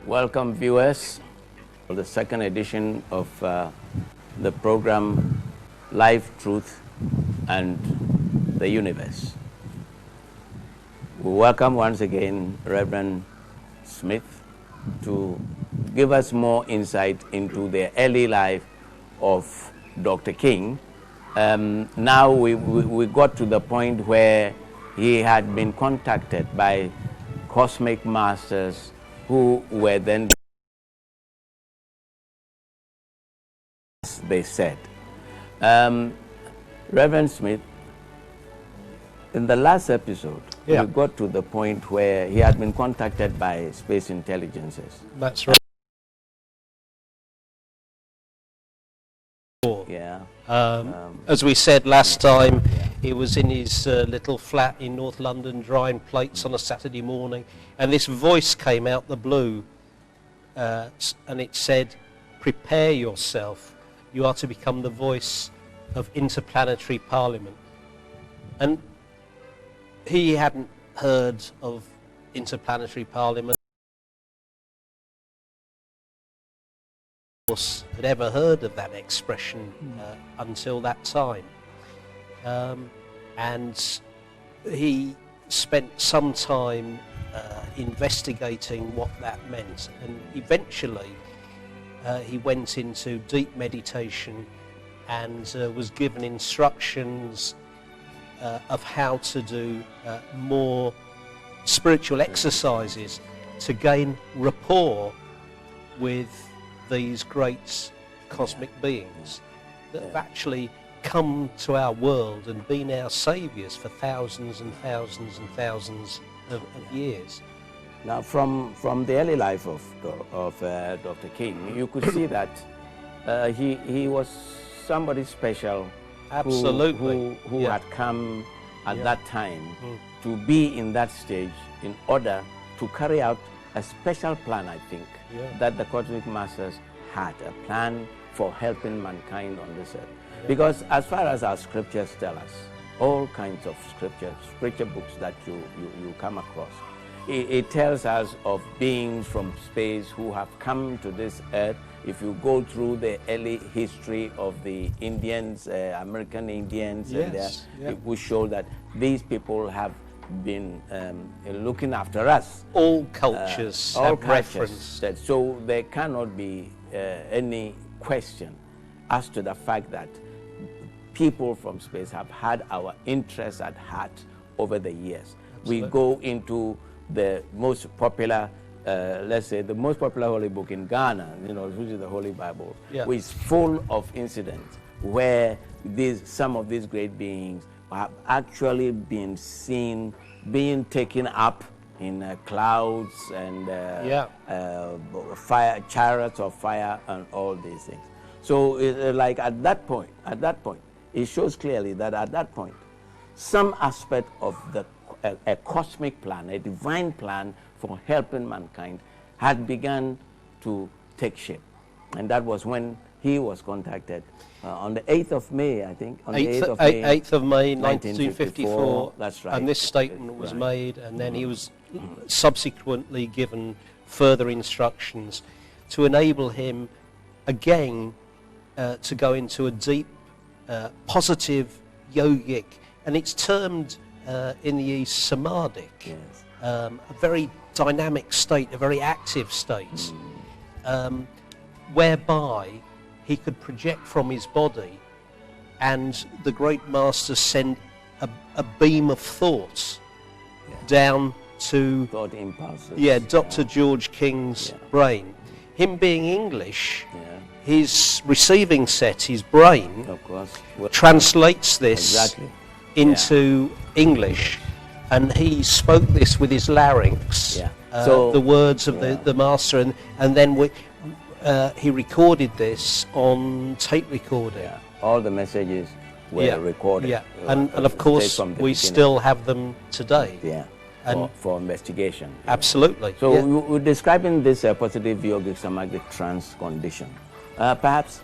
Welcome, viewers, to the second edition of the program Life, Truth, and the Universe. We welcome once again Reverend Smith to give us more insight into the early life of Dr. King. Now we got to the point where he had been contacted by cosmic masters who were then, they said. Reverend Smith, in the last episode, we got to the point where he had been contacted by space intelligences. That's right. Yeah. As we said last time, he was in his little flat in North London drying plates on a Saturday morning, and this voice came out the blue, and it said, "Prepare yourself. You are to become the voice of interplanetary parliament." And he hadn't heard of interplanetary parliament, had ever heard of that expression until that time. And he spent some time investigating what that meant, and eventually he went into deep meditation and was given instructions of how to do more spiritual exercises to gain rapport with these great cosmic beings that have actually come to our world and been our saviours for thousands and thousands and thousands of years. Now, from the early life of Dr. King, you could see that he was somebody special. Absolutely. Who had come at that time to be in that stage in order to carry out a special plan, I think, that the cosmic masters had, a plan for helping mankind on this earth. Because as far as our scriptures tell us, all kinds of scripture books that you come across, it tells us of beings from space who have come to this earth. If you go through the early history of the Indians, American Indians, it will show that these people have been looking after us. All cultures have reference. So there cannot be any question as to the fact that people from space have had our interests at heart over the years. Absolutely. We go into the most popular, let's say, the most popular holy book in Ghana, which is the Holy Bible, which is full of incidents where some of these great beings have actually been seen being taken up in clouds and fire, chariots of fire, and all these things. So, like at that point, it shows clearly that at that point, some aspect of a cosmic plan, a divine plan for helping mankind, had begun to take shape, and that was when he was contacted on the 8th of May, I think. On 8th of May, 1954. That's right. And this statement was made, and then he was subsequently given further instructions to enable him again to go into a deep, positive yogic, and it's termed in the East samadhic, a very dynamic state, a very active state, whereby he could project from his body, and the great masters send a beam of thought down to thought impulses. Dr. George King's brain. Him being English, his receiving set, his brain, of course, translates this into English, and he spoke this with his larynx, so the words of the master, and then he recorded this on tape recorder. All the messages were recorded. And of course we still have them today. For investigation. Absolutely. So we're describing this positive yogic samadhic trance condition. Perhaps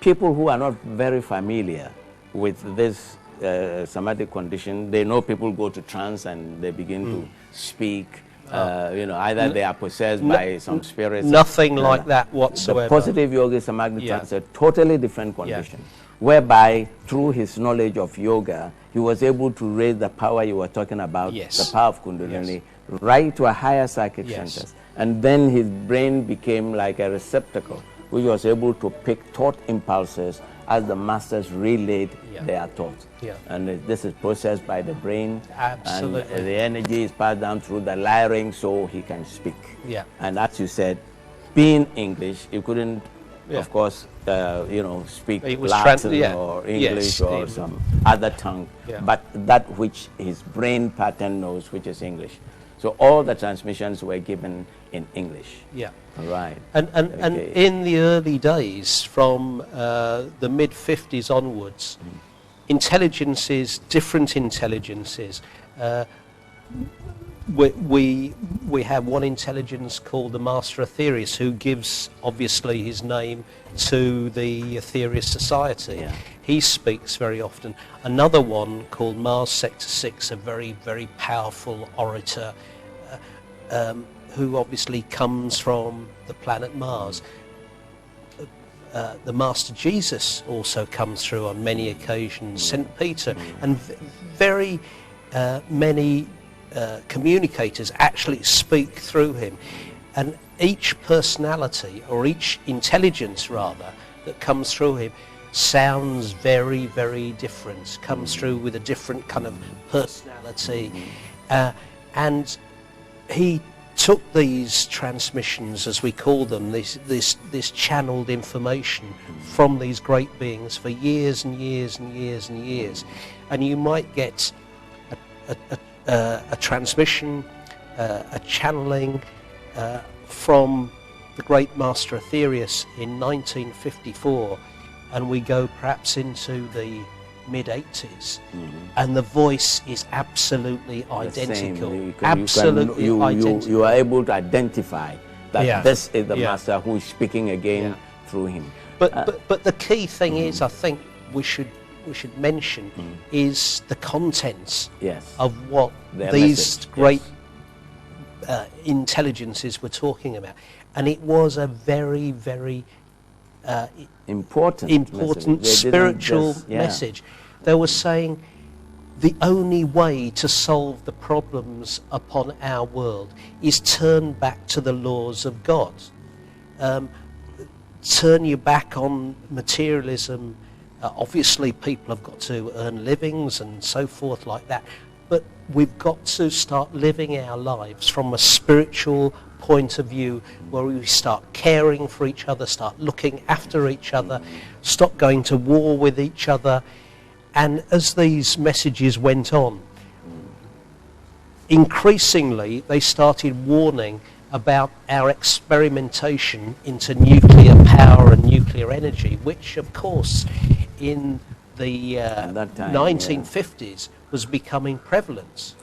people who are not very familiar with this samadhic condition, they know people go to trance and they begin to speak Either they are possessed by some spirits. Nothing like that whatsoever. The positive yoga samagnita is a totally different condition, whereby through his knowledge of yoga, he was able to raise the power you were talking about, the power of Kundalini, right to a higher psychic centers. And then his brain became like a receptacle, which was able to pick thought impulses as the masters relayed their thoughts. And this is processed by the brain. Absolutely. And the energy is passed down through the larynx so he can speak. And as you said, being English, you couldn't, of course, speak Latin or English or some other tongue, but that which his brain pattern knows, which is English. So all the transmissions were given in English. Right. And in the early days, from the mid-50s onwards, different intelligences, we have one intelligence called the Master Aetherius, who gives obviously his name to the Aetherius Society. He speaks very often. Another one called Mars Sector 6, a very, very powerful orator, who obviously comes from the planet Mars. The Master Jesus also comes through on many occasions, St. Peter, and very many communicators actually speak through him. And each personality, or each intelligence rather, that comes through him sounds very, very different, comes through with a different kind of personality. And he took these transmissions, as we call them, this channeled information from these great beings for years and years and years and years. And you might get a transmission, a channeling from the great Master Aetherius in 1954, and we go perhaps into the mid-80s, and the voice is absolutely identical. You are able to identify that this is the Master who is speaking again through him. But the key thing is, I think we should mention is the contents of what these great intelligences were talking about, and it was a very, very important spiritual message. They were saying the only way to solve the problems upon our world is turn back to the laws of God. Turn your back on materialism. Obviously people have got to earn livings and so forth like that, but we've got to start living our lives from a spiritual point of view, where we start caring for each other, start looking after each other, stop going to war with each other. And as these messages went on, increasingly they started warning about our experimentation into nuclear power and nuclear energy, which of course in the 1950s was becoming prevalent.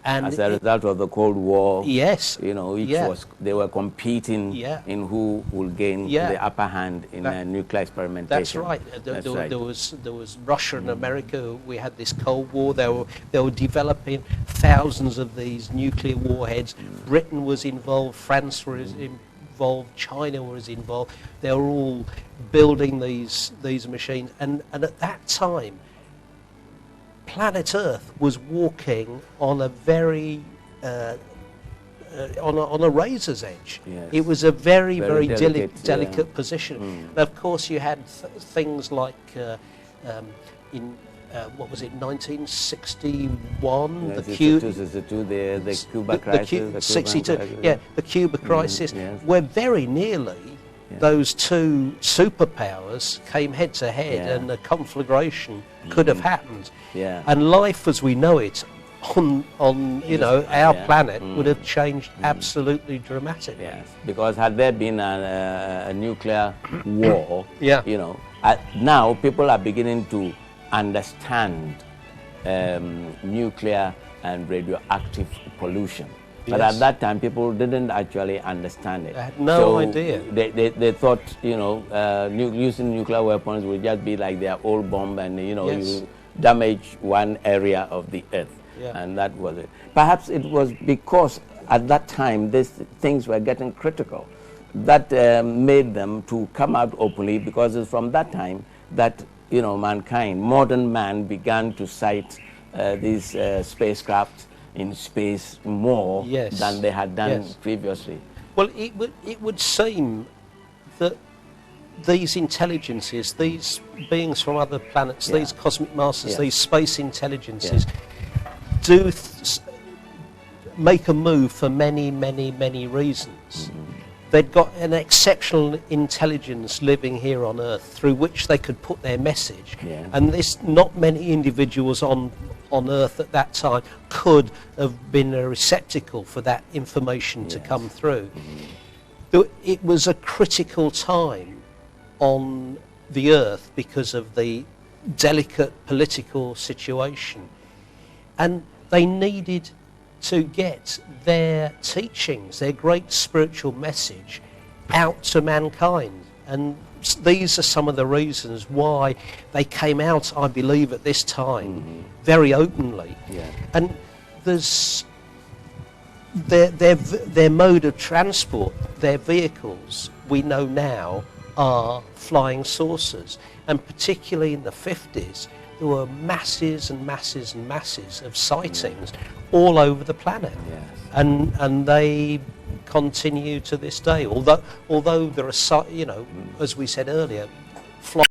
And as a result of the Cold War, they were competing in who will gain the upper hand in nuclear experimentation. That's right. There was Russia and America. We had this Cold War. They were developing thousands of these nuclear warheads. Britain was involved. France was involved. China was involved. They were all building these machines. And at that time, planet Earth was walking on a very on a razor's edge. It was a very, very delicate position. And of course, you had things like in what was it, 1961, the Cuba crisis, 62, the Cuba crisis, where very nearly those two superpowers came head to head, and a conflagration could have happened. And life as we know it on our planet would have changed absolutely dramatically. Because had there been a nuclear war, now people are beginning to understand nuclear and radioactive pollution. But at that time, people didn't actually understand it. They had no idea. They thought, using nuclear weapons would just be like their old bomb, and you damage one area of the earth, and that was it. Perhaps it was because at that time, these things were getting critical. That made them to come out openly, because it's from that time that, you know, mankind, modern man, began to sight these spacecraft in space more than they had done previously. Well, it would seem that these intelligences, these beings from other planets, these cosmic masters, these space intelligences, do make a move for many, many, many reasons. They'd got an exceptional intelligence living here on Earth through which they could put their message. And there's not many individuals on Earth at that time could have been a receptacle for that information to come through. It was a critical time on the Earth because of the delicate political situation. And they needed to get their teachings, their great spiritual message, out to mankind. And these are some of the reasons why they came out, I believe, at this time, very openly. And there's their mode of transport, their vehicles, we know now, are flying saucers. And particularly in the 50s, there were masses and masses and masses of sightings all over the planet. And they continue to this day. Although there are, you know, as we said earlier, for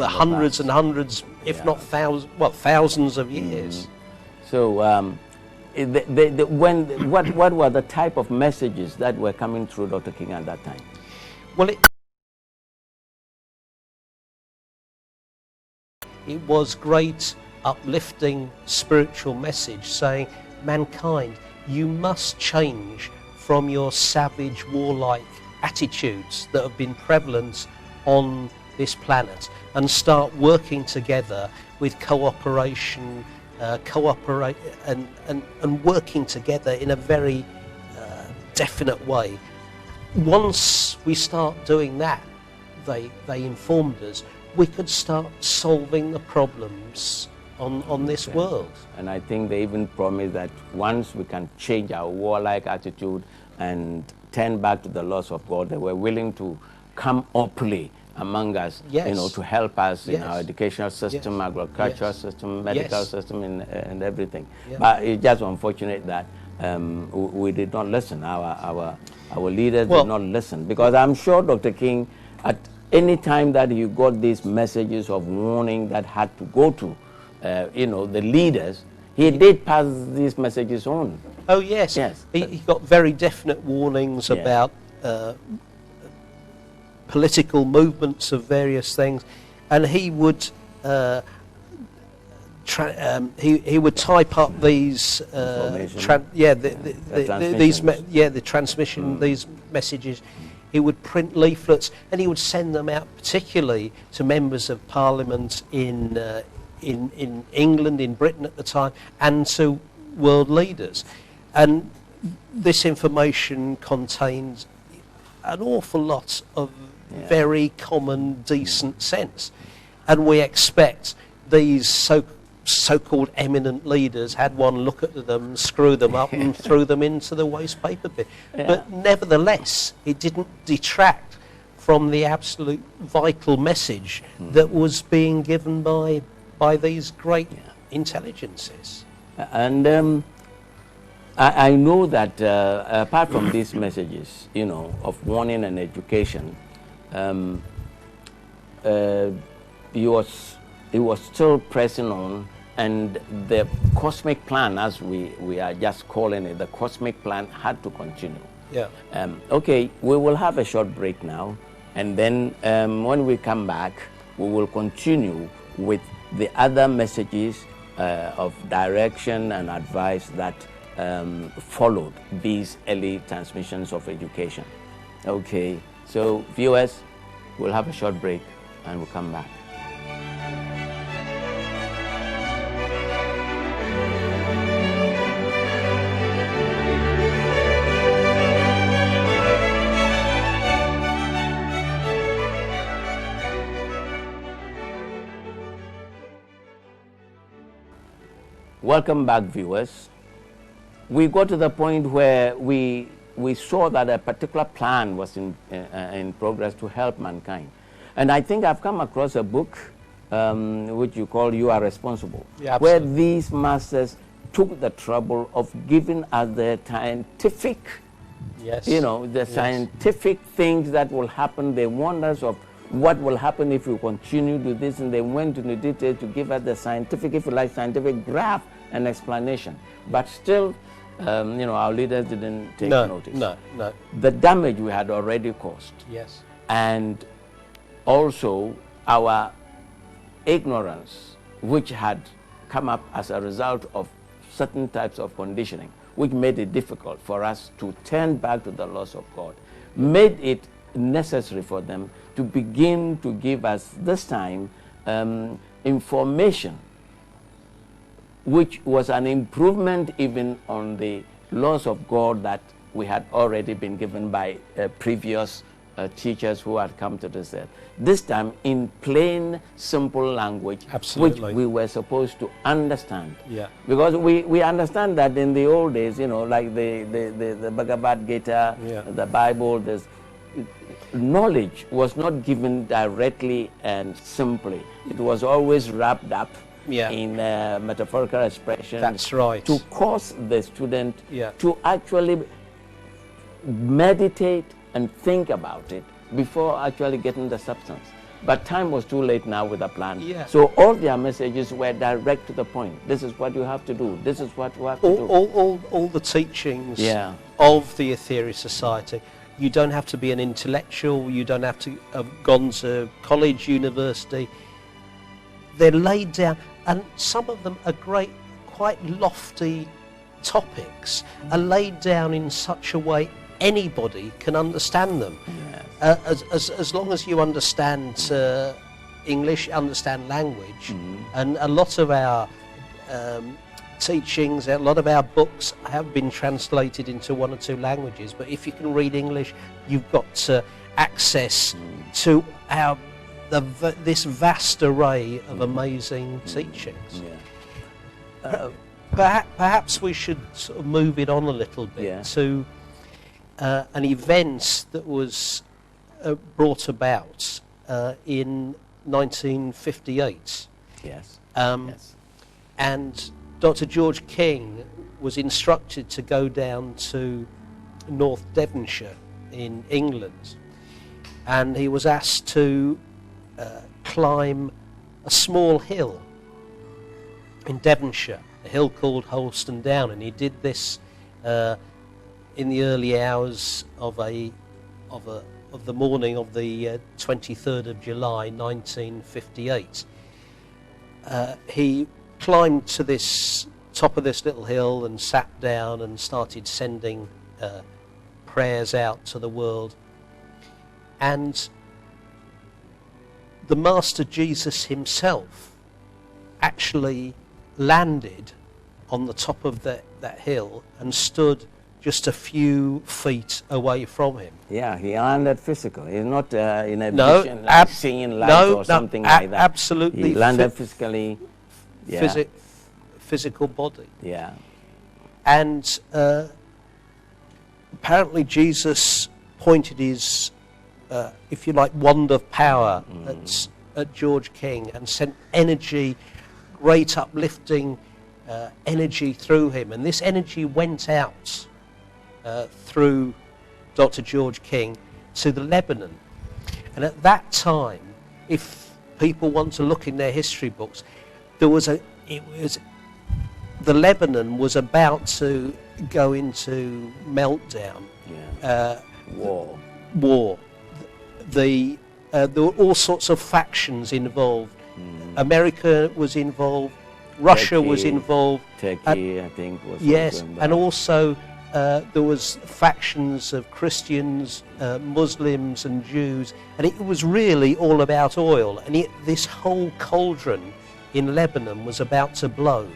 hundreds and hundreds, if not thousands of years. So, what were the type of messages that were coming through Dr. King at that time? Well, it was great, uplifting spiritual message saying, mankind, you must change from your savage, warlike attitudes that have been prevalent on this planet and start working together with cooperation, and working together in a very definite way. Once we start doing that, they informed us, we could start solving the problems on this world. And I think they even promised that once we can change our warlike attitude and turn back to the laws of God, they were willing to come openly among us, you know, to help us in our educational system, agricultural system, medical system, and everything. But it's just unfortunate that we did not listen. Our leaders did not listen, because I'm sure Dr. King, at any time that you got these messages of warning that had to go to, you know, the leaders, he did pass these messages on. Oh yes, he got very definite warnings about political movements of various things, and he would he would type up these the transmission, these messages. He would print leaflets and he would send them out, particularly to members of Parliament in England, in Britain at the time, and to world leaders. And this information contains an awful lot of very common, decent sense. And we expect these so-called eminent leaders had one look at them, screw them up and threw them into the waste paper bin. But nevertheless, it didn't detract from the absolute vital message that was being given by these great intelligences. And I know that apart from these messages, you know, of warning and education, he was still pressing on, and the cosmic plan, as we are just calling it, the cosmic plan had to continue. Okay, we will have a short break now, and then when we come back, we will continue with the other messages of direction and advice that followed these early transmissions of education. Okay, so viewers, we'll have a short break and we'll come back. Welcome back, viewers. We got to the point where we saw that a particular plan was in progress to help mankind. And I think I've come across a book which you call You Are Responsible, where these masters took the trouble of giving us the scientific, scientific things that will happen, the wonders of what will happen if we continue to do this, and they went into detail to give us the scientific, if you like, scientific graph and explanation. But still, our leaders didn't take notice. No. The damage we had already caused. Yes. And also our ignorance, which had come up as a result of certain types of conditioning, which made it difficult for us to turn back to the laws of God, made it necessary for them to begin to give us this time information which was an improvement even on the laws of God that we had already been given by previous teachers who had come to this earth. This time in plain, simple language, which we were supposed to understand. Yeah. Because we understand that in the old days, like the Bhagavad Gita, the Bible, there's knowledge was not given directly and simply. It was always wrapped up in metaphorical expression. That's right. To cause the student to actually meditate and think about it before actually getting the substance. But time was too late now with the plan. Yeah. So all their messages were direct to the point. This is what you have to do. This is what you have to do. All the teachings of the Aetherius Society. You don't have to be an intellectual. You don't have to have gone to college, university. They're laid down, and some of them are great, quite lofty topics, are laid down in such a way anybody can understand them. Yes. As long as you understand English, understand language, and a lot of our teachings, a lot of our books have been translated into one or two languages, but if you can read English, you've got access to this vast array of amazing teachings. Perhaps we should sort of move it on a little bit to an event that was brought about in 1958. Yes. And Dr. George King was instructed to go down to North Devonshire in England, and he was asked to climb a small hill in Devonshire, a hill called Holston Down, and he did this in the early hours of the morning of the 23rd of July 1958. He climbed to this top of this little hill and sat down and started sending prayers out to the world. And the Master Jesus himself actually landed on the top of that hill and stood just a few feet away from him. Yeah, he landed physically. He's not in a vision, like seeing light or something like that. Absolutely. He landed physically. Physical body. Yeah. And apparently Jesus pointed his, if you like, wand of power at George King and sent energy, great uplifting energy through him. And this energy went out through Dr. George King to the Lebanon. And at that time, if people want to look in their history books, the Lebanon was about to go into meltdown. War. There were all sorts of factions involved. America was involved. Russia was involved. Turkey, I think, was yes, and also there was factions of Christians, Muslims, and Jews, and it was really all about oil. And this whole cauldron in Lebanon was about to blow,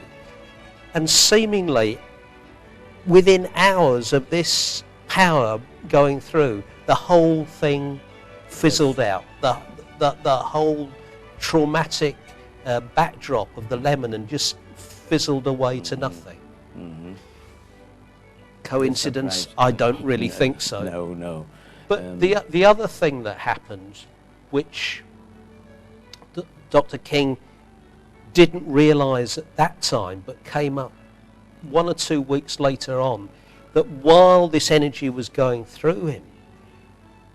and seemingly within hours of this power going through, the whole thing fizzled out. The whole traumatic backdrop of the Lebanon just fizzled away to nothing. Coincidence? I don't really think so. No. But the other thing that happened, which Dr. King didn't realise at that time, but came up 1 or 2 weeks later on, that while this energy was going through him,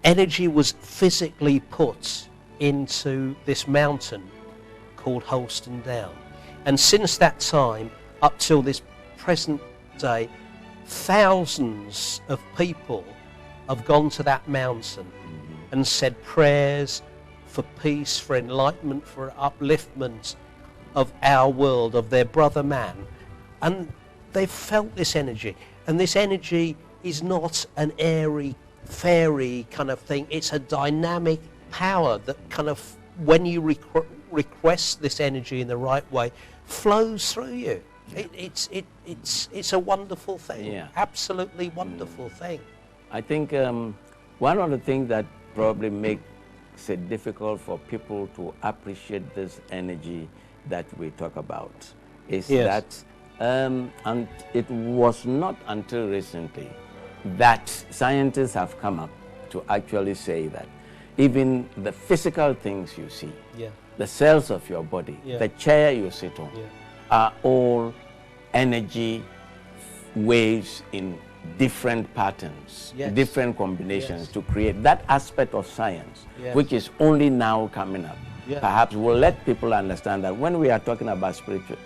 energy was physically put into this mountain called Holston Down. And since that time, up till this present day, thousands of people have gone to that mountain and said prayers for peace, for enlightenment, for upliftment of our world, of their brother man. And they've felt this energy. And this energy is not an airy, fairy kind of thing. It's a dynamic power that kind of, when you request this energy in the right way, flows through you. It's a wonderful thing. Absolutely wonderful thing. I think one of the things that probably makes it difficult for people to appreciate this energy that we talk about is that and it was not until recently that scientists have come up to actually say that even the physical things you see, the cells of your body, the chair you sit on, are all energy waves in different patterns, different combinations to create that aspect of science, which is only now coming up. Perhaps we'll let people understand that when we are talking about spiritual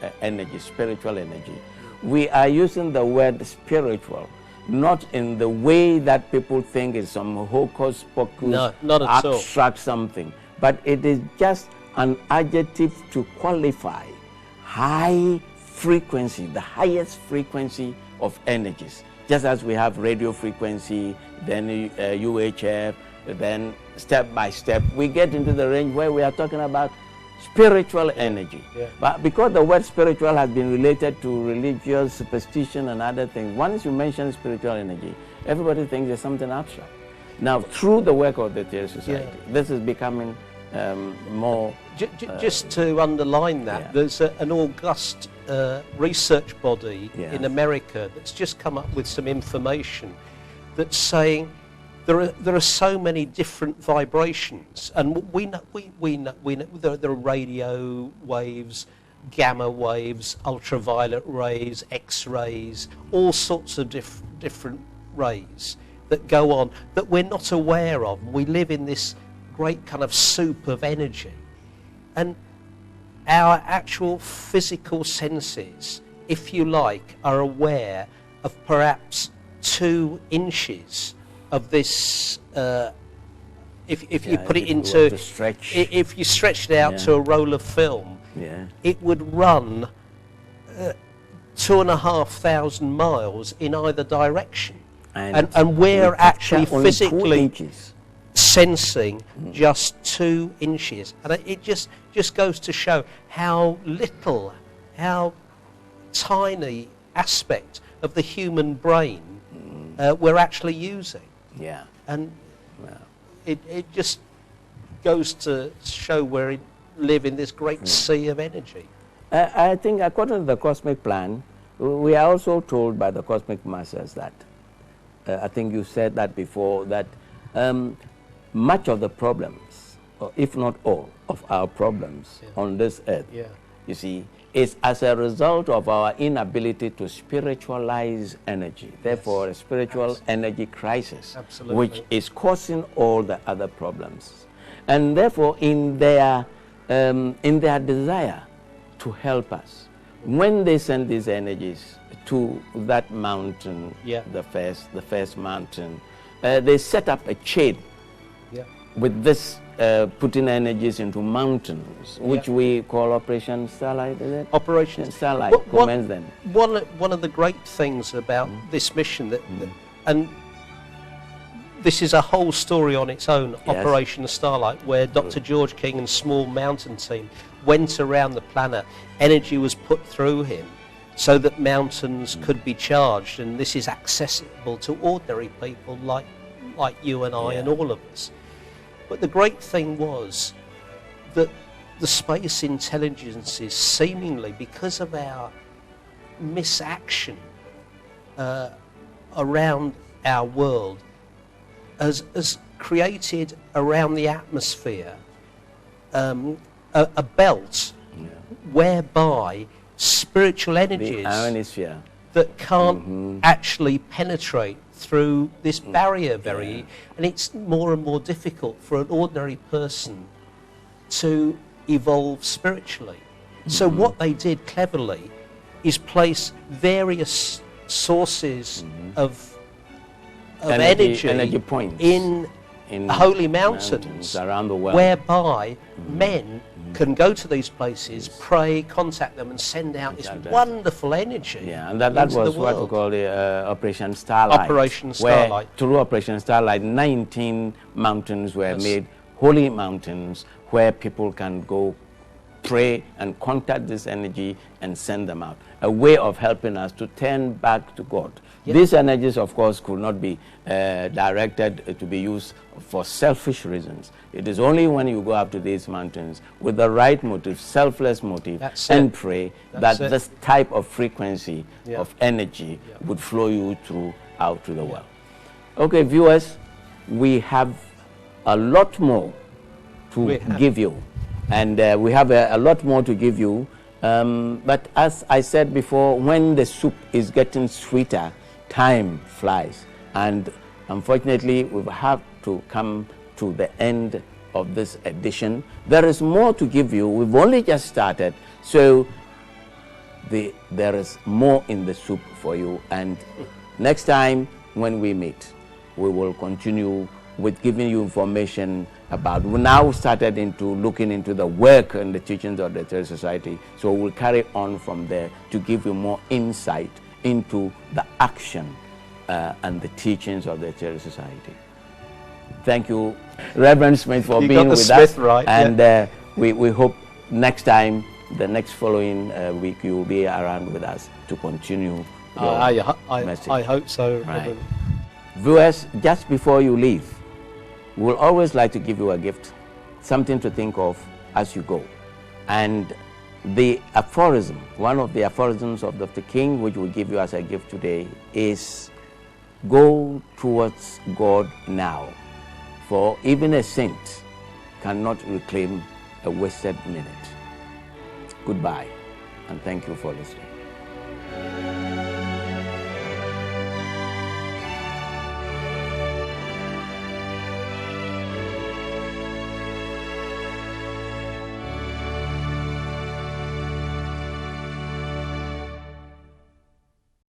energy, we are using the word spiritual, not in the way that people think is some hocus pocus, abstract something, but it is just an adjective to qualify high frequency, the highest frequency of energies. Just as we have radio frequency, then UHF, then step by step, we get into the range where we are talking about spiritual energy. But because the word spiritual has been related to religious superstition and other things, once you mention spiritual energy, everybody thinks there's something abstract. Now, through the work of the Aetherius Society, this is becoming more... Just to underline that, there's an august research body in America that's just come up with some information that's saying there are so many different vibrations, and we know there are radio waves, gamma waves, ultraviolet rays, X-rays, all sorts of different rays that go on that we're not aware of. We live in this great kind of soup of energy, and our actual physical senses, if you like, are aware of perhaps 2 inches of this. If you put it into, if you stretched it out to a roll of film, it would run 2,500 miles in either direction, and we're actually physically sensing just 2 inches, and it just goes to show how little, how tiny aspect of the human brain we're actually using. And it just goes to show we live in this great sea of energy. I think according to the cosmic plan, we are also told by the cosmic masters that, I think you said that before, that much of the problems, or if not all of our problems on this earth, you see, is as a result of our inability to spiritualize energy. Therefore, a spiritual energy crisis, which is causing all the other problems. And therefore, in their desire to help us, when they send these energies to that mountain, the first mountain, they set up a chain with this putting energies into mountains, which we call Operation Starlight, is it? Operation Starlight. Commence then. One of the great things about this mission, and this is a whole story on its own, Operation Starlight, where Dr. George King and small mountain team went around the planet. Energy was put through him so that mountains could be charged, and this is accessible to ordinary people like you and I and all of us. But the great thing was that the space intelligences, seemingly because of our misaction around our world has created around the atmosphere a belt whereby spiritual energies that can't actually penetrate through this barrier and it's more and more difficult for an ordinary person to evolve spiritually. So what they did cleverly is place various sources of energy points in holy mountains around the world, whereby men can go to these places, pray, contact them, and send out this wonderful energy. Yeah, and that was what we call the Operation Starlight. Operation Starlight. Through Operation Starlight, 19 mountains were made holy mountains where people can go pray and contact this energy and send them out. A way of helping us to turn back to God. Yep. These energies, of course, could not be directed to be used for selfish reasons. It is only when you go up to these mountains with the right motive, selfless motive, and pray that this type of frequency of energy would flow you through out to the world. Okay, viewers, we have a lot more to give you. And we have a lot more to give you. But as I said before, when the soup is getting sweeter, time flies. And unfortunately, we have to come to the end of this edition. There is more to give you. We've only just started. So there is more in the soup for you. And next time when we meet, we will continue with giving you information about. We now started into looking into the work and the teachings of the Aetherius Society. So we'll carry on from there to give you more insight into the action and the teachings of the Aetherius Society. Thank you, Reverend Smith, for being with us. Right, and we hope next time, the next following week, you will be around with us to continue your message. I hope so, Reverend. Viewers, just before you leave, we will always like to give you a gift, something to think of as you go. And the aphorism, one of the aphorisms of Dr. King, which we'll give you as a gift today, is go towards God now, for even a saint cannot reclaim a wasted minute. Goodbye, and thank you for listening.